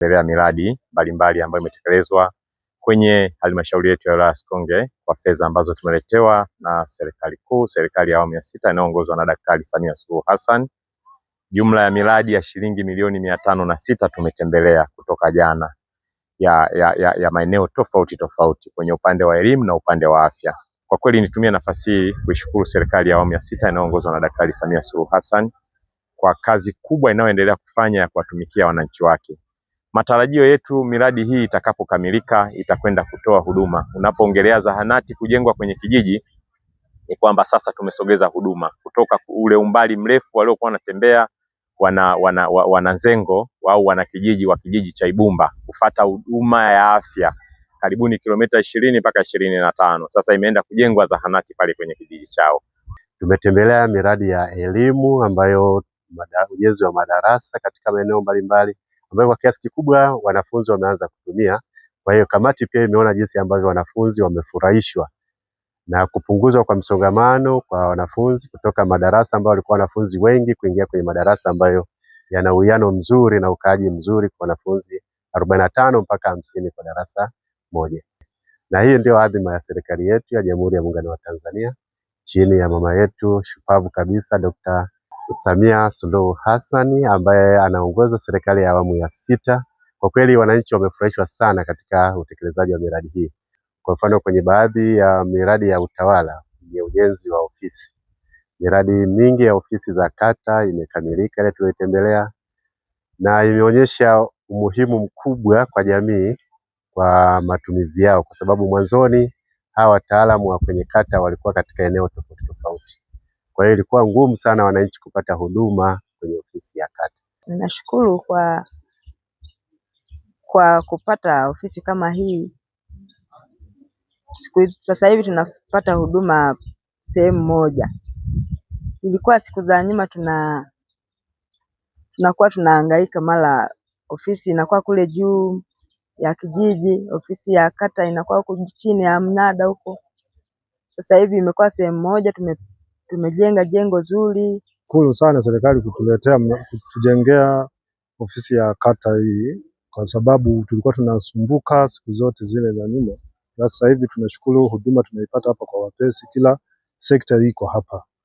Tumetembelea miradi mbalimbali ambayo imetekelezwa kwenye halmashauri yetu ya wilaya Sikonge kwa fedha ambazo tumeletewa na serikali kuu, serikali ya awamu ya 6 inayoongozwa na Daktari Samia Suluhu Hassan. Jumla ya miradi ya shilingi milioni 506 tumetembelea kutoka jana ya maeneo tofauti tofauti kwenye upande wa elimu na upande wa afya. Kwa kweli nitumie nafasi hii kuishukuru serikali ya awamu ya 6 inayoongozwa na Daktari Samia Suluhu Hassan kwa kazi kubwa inayoendelea kufanya ya kuwatumikia wananchi wake. Matarajio yetu miradi hii itakapokamilika itakwenda kutoa huduma. Unapoongelea zahanati kujengwa kwenye kijiji ni kwamba sasa tumesogeza huduma kutoka ule umbali mrefu waliokuwa wanatembea wananzengo au wana kijiji wa kijiji cha Ibumba kufuata huduma ya afya karibuni kilomita 20 mpaka 25. Sasa imeenda kujengwa zahanati pale kwenye kijiji chao. Tumetembelea miradi ya elimu ambayo ujenzi wa madarasa katika maeneo mbalimbali ambayo kwa kiasi kikubwa wanafunzi wameanza kutumia. Kwa hiyo kamati pia imeona jinsi ambavyo wanafunzi wamefurahishwa na kupunguzwa kwa msongamano kwa wanafunzi kutoka madarasa ambayo walikuwa wanafunzi wengi kuingia kwenye madarasa ambayo yana uwiano mzuri na ukaaji mzuri kwa wanafunzi 45 mpaka 50 kwa darasa moja. Na hii ndio adhima ya serikali yetu ya Jamhuri ya Muungano wa Tanzania chini ya mama yetu shupavu kabisa Dr. Samia Suluhu Hassan ambaye anaongoza serikali ya awamu ya 6. Kwa kweli wananchi wamefurahishwa sana katika utekelezaji wa miradi hii. Kwa mfano kwenye baadhi ya miradi ya utawala ya ujenzi wa ofisi, miradi mingi ya ofisi za kata imekamilika ile tuliyotembelea, na imeonyesha umuhimu mkubwa kwa jamii kwa matumizi yao, kwa sababu mwanzoni hawa wataalamu wa kwenye kata walikuwa katika eneo tofauti tofauti. Kwa hiyo ilikuwa ngumu sana wananchi kupata huduma kwenye ofisi ya kata. Ninashukuru kwa kupata ofisi kama hii. Sasa hivi tunapata huduma sehemu moja. Ilikuwa siku za nyuma tunakuwa tunahangaika, mara ofisi inakuwa kule juu ya kijiji, ofisi ya kata inakuwa huko chini ya mnada huko. Sasa hivi imekuwa sehemu moja, tumejenga jengo zuri. Shukuru sana serikali kutujengea ofisi ya kata hii, kwa sababu tulikuwa tunasumbuka siku zote zile za nyuma. Sasa hivi tunashukuru huduma tunaipata hapa kwa wepesi, kila sekta iko hapa.